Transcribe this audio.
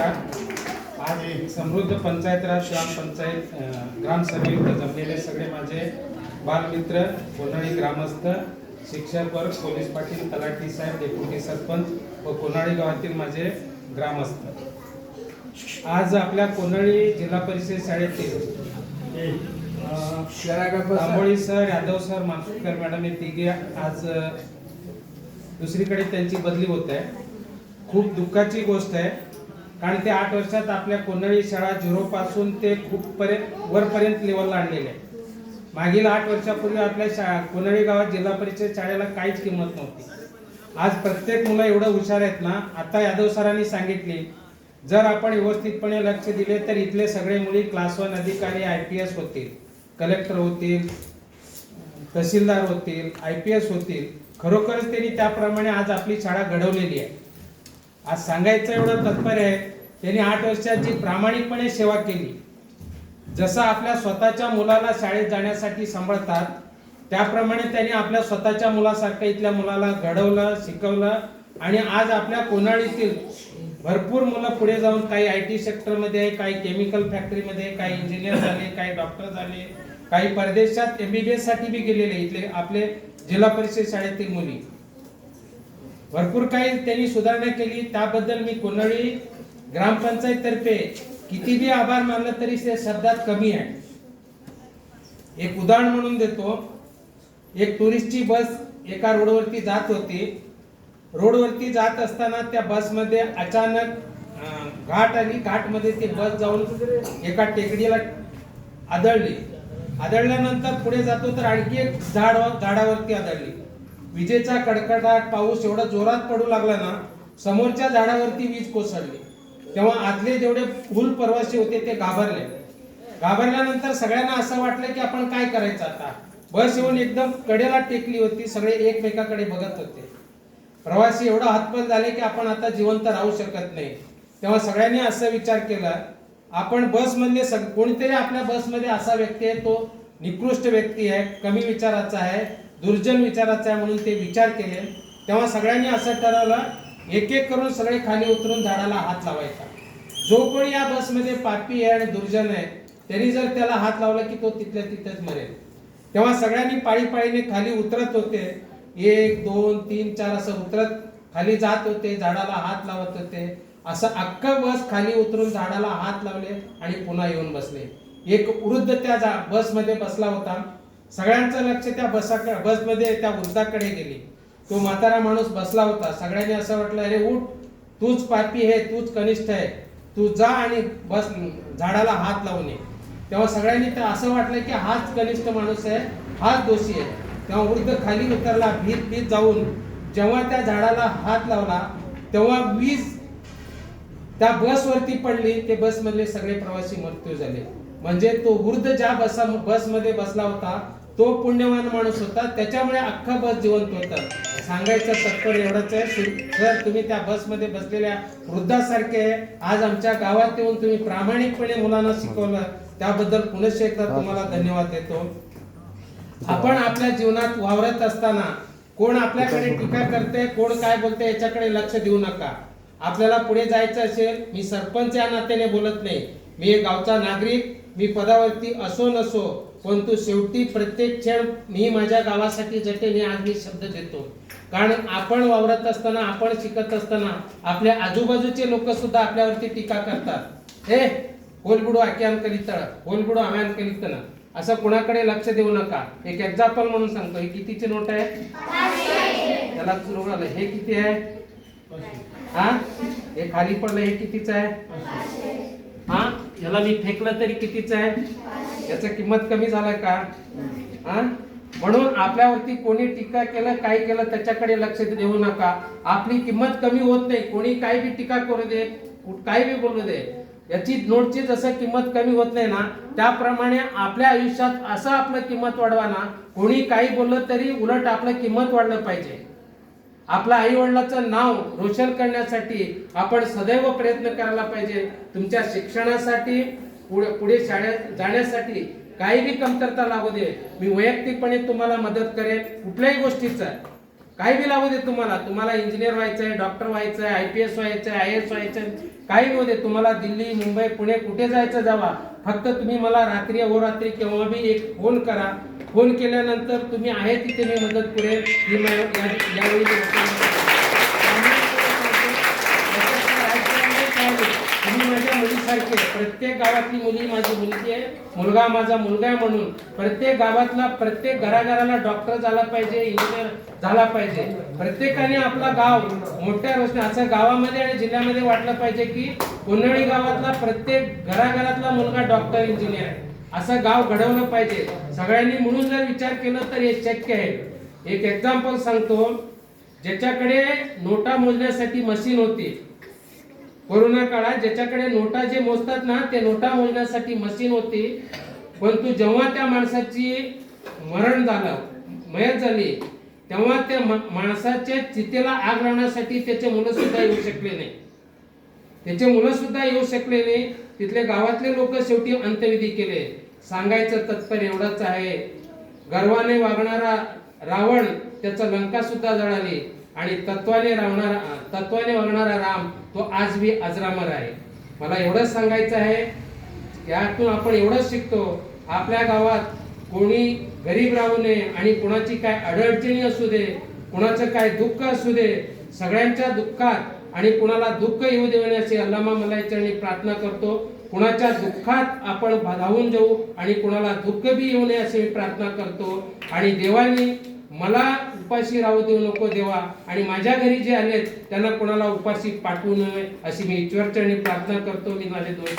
नमस्कार। आज समृद्ध पंचायत राज ग्रामपंचायत ग्रामसभेत जमलेले सगळे माझे बालमित्र, कोनाळी ग्रामस्थ, शिक्षक वर्ग, पोलीस पाटील, तलाठी साहेब, डेप्युटी सरपंच व कोनाळी गावातील माझे ग्रामस्थ, आज आपल्या कोनाळी जिल्हा परिषद शाळेतील Tamboli sir, Yadav sir, Mansurkar madam हे तिघे आज दुसरीकडे त्यांची बदली होत आहे। खूप दुःखाची गोष्ट आहे, कारण ते 8 वर्षात आपल्या कोनाळी शाळा 0 पासून ते खूप वरपर्यंत लेवलला आणलेले आहे। मागील 8 वर्षापूर्वी आपल्या कोनाळी गावात जिल्हा परिषद शाळेला काहीच किंमत नव्हती। आज प्रत्येक मुलं एवढं हुशार आहेत ना। आता यादव सरांनी सांगितले, जर आपण व्यवस्थितपणे लक्ष दिले तर इथले सगळे मुली क्लास 1 अधिकारी IPS होतील, कलेक्टर होतील, तहसीलदार होतील, IPS होतील। खरोखरच त्यांनी त्याप्रमाणे आज आपली शाळा घडवलेली आहे। आज सांगायचं एवढं तात्पर्य आहे, त्यांनी 8 वर्षात जी प्रामाणिकपणे सेवा केली, जसं आपल्या स्वतःच्या मुलाला शाळेत जाण्यासाठी सांभाळतात त्याप्रमाणे त्यांनी आपल्या स्वतःच्या मुलासारखं इथल्या मुलाला घडवलं, शिकवलं। आणि आज आपल्या कोनाळीतील भरपूर मुलं पुढे जाऊन काही IT सेक्टरमध्ये आहे, काही केमिकल फॅक्टरीमध्ये, काही इंजिनियर झाले, काही डॉक्टर झाले, काही परदेशात MBBS साठी बी गेलेले इथले आपले जिल्हा परिषद शाळेतील मुली। भरपूर काही त्यांनी सुधारणा केली, त्याबद्दल मी कोनाळी ग्रामपंचायत तर्फे किती बी आभार मानलं तरी ते शब्दात कमी आहे। एक उदाहरण म्हणून देतो, एक टुरिस्टची बस एका रोडवरती जात होती। रोडवरती जात असताना त्या बसमध्ये अचानक घाट आली, घाटमध्ये ती बस जाऊन एका टेकडीला आदळली। आदळल्यानंतर पुढे जातो तर आणखी एक झाडावरती आदळली। विजेचा कडकडाट, पाऊस एवढा जोरात पडू लागला ना, समोरच्या झाडावरती वीज कोसळली। तेव्हा आतले जेवढे फुल प्रवासी होते ते घाबरले। घाबरल्यानंतर सगळ्यांना असं वाटलं की आपण काय करायचं आता। बस येऊन एकदम कडेला टेकली होती, सगळे एकमेकाकडे बघत होते। प्रवासी एवढा हतबल झाले की आपण आता जिवंत राहू शकत नाही। तेव्हा सगळ्यांनी असं विचार केला, आपण बस मधले कोणीतरी आपल्या बसमध्ये असा व्यक्ती आहे, तो निकृष्ट व्यक्ती आहे, कमी विचाराचा आहे, दुर्जन विचाराचा आहे, म्हणून ते विचार केले। तेव्हा सगळ्यांनी असं ठरवलं, एक एक करून सगळे खाली उतरून झाडाला हात लावायचा। जो कोणी या बसमध्ये पापी आहे आणि दुर्जन आहे, त्यांनी जर त्याला हात लावला की तो तिथल्या तिथेच मरेल। तेव्हा सगळ्यांनी पाळीपाळीने खाली उतरत होते, 1 2 3 4 असं उतरत खाली जात होते, झाडाला हात लावत होते। असं अख्खा बस खाली उतरून झाडाला हात लावले आणि पुन्हा येऊन बसले। एक वृद्ध त्या बसमध्ये बसला होता। सगळ्यांचं लक्ष त्या बसमध्ये त्या वृद्धाकडे गेले। तो म्हातारा माणूस बसला होता। सगळ्यांनी असं वाटलं, अरे उठ, तूच पापी आहे, तूच कनिष्ठ आहे, तू जा आणि बस झाडाला हात लावून ये। तेव्हा सगळ्यांनी असं वाटलं की हाच कनिष्ठ माणूस आहे, हाच दोषी आहे। तेव्हा वृद्ध खाली उतरला, भीत जाऊन जेव्हा त्या झाडाला हात लावला तेव्हा वीज त्या बसवरती पडली। ते बसमधले सगळे प्रवासी मृत्यू झाले। म्हणजे तो वृद्ध ज्या बसमध्ये बसला होता तो पुण्यवान माणूस होता, त्याच्यामुळे अख्खा बस जिवंत होता। सांगायचं तात्पर्य एवढंच आहे, सर तुम्ही त्या बसमध्ये बसलेल्या वृद्धासारखे आज आमच्या गावात येऊन तुम्ही प्रामाणिकपणे मुलांना शिकवलं, त्याबद्दल पुनश्च एकदा तुम्हाला धन्यवाद देतो। आपण आपल्या जीवनात वावरत असताना कोण आपल्याकडे टीका करते, कोण काय बोलते याच्याकडे लक्ष देऊ नका। आपल्याला पुढे जायचं असेल, मी सरपंच या नात्याने बोलत नाही, मी एक गावचा नागरिक, मी पदावरती असो नसो, परंतु शेवटी प्रत्येक क्षण मी माझ्या गावासाठी झटेन, आज मी शब्द देतो। कारण आपण वावरत असताना, आपण शिकत असताना आपल्या आजूबाजूचे लोक सुद्धा आपल्यावरती टीका करतात। हे होलबुडो आक्यान करीतळ, होलबुडो आम्यान करीतन, असं कुणाकडे लक्ष देऊ नका। एक एक्झाम्पल म्हणून सांगतो, हे कितीची नोट आहे? त्याला सुरू झालं, हे किती आहे? हा, हे खाली पडलं, हे कितीचं आहे? हा, याला मी फेकलं तरी कितीचं आहे? याची किंमत कमी झालाय का? हा, म्हणून आपल्यावरती कोणी टीका केलं, काय केलं त्याच्याकडे लक्ष देऊ नका। आपली किंमत कमी होत नाही, कोणी काही बी टीका करू दे, काही बी बोलू दे, याची नोटची जसं किंमत कमी होत नाही ना, त्याप्रमाणे आपल्या आयुष्यात असं आपलं किंमत वाढवा ना, कोणी काही बोललं तरी उलट आपलं किंमत वाढलं पाहिजे। आपल्या आई वडिलांचं नाव रोशन करण्यासाठी आपण सदैव प्रयत्न करायला पाहिजे। तुमच्या शिक्षणासाठी, पुढे शाळेत जाण्यासाठी काही बी कमतरता लागू दे, मी वैयक्तिकपणे तुम्हाला मदत करेन कुठल्याही गोष्टीचं। काही बी लागू दे तुम्हाला इंजिनियर व्हायचं आहे, डॉक्टर व्हायचं आहे, IPS व्हायचं आहे, IAS व्हायचं आहे, काही नव्हते दे तुम्हाला. दिल्ली, मुंबई, पुणे कुठे जायचं जावा, फक्त तुम्ही मला रात्री अहोरात्री केव्हा बी एक फोन करा. फोन केल्यानंतर तुम्ही आहे तिथे मी मदत करेन. यावेळी तुम्ही माझ्या मुलीसारखे, प्रत्येक गावातली मुली माझी मुलगी आहे, मुलगा माझा मुलगा आहे, म्हणून प्रत्येक गावातला प्रत्येक घराघराला डॉक्टर झाला पाहिजे, इंजिनियर झाला पाहिजे. प्रत्येकाने आपला गाव मोठ्या रोशनी असं गावामध्ये आणि जिल्ह्यामध्ये वाटलं पाहिजे की कोन्नळी गावातला प्रत्येक घराघरातला मुलगा डॉक्टर, इंजिनियर आहे, असं गाव घडवलं पाहिजे. सगळ्यांनी म्हणून जर विचार केला तर हे शक्य आहे. एक एक्झाम्पल सांगतो. ज्याच्याकडे नोटा मोजण्यासाठी मशीन होती कोरोना काळात, ज्याच्याकडे नोटा जे मोजतात ना ते नोटा मोजण्यासाठी मशीन होती, परंतु जेव्हा त्या माणसाची मरण झालं, मयत झाली, तेव्हा त्या माणसाच्या चितेला आग लावण्यासाठी त्याचे मुलं सुद्धा येऊ शकले नाही. तिथले गावातले लोक शेवटी अंत्यविधी केले. सांगायचं तात्पर्य एवढंच आहे, गर्वाने वागणारा रावण त्याचा लंका सुद्धा जळाली आणि तत्वाने वागणारा राम तो आज भी अजरामर आहे. मला एवढंच सांगायचं आहे. यातून आपण एवढंच शिकतो, आपल्या गावात कोणी गरीब राहू नये आणि कोणाची काय अडचणी असू दे, कोणाचं काय दुःख असू दे, सगळ्यांच्या दुःखात आणि कोणाला दुःख येऊ देऊ नये असे अल्लामा मला याच्याने प्रार्थना करतो. कोणाच्या दुःखात आपण धावून जाऊ आणि कोणाला दुःख बी येऊ नये असे मी प्रार्थना करतो. आणि देवानी मला उपाशी राहू देऊ नको देवा, आणि माझ्या घरी जे आलेत त्यांना कोणाला उपाशी पाठवू नये अशी मी ईश्वरचरणी प्रार्थना करतो. मी माझे दोन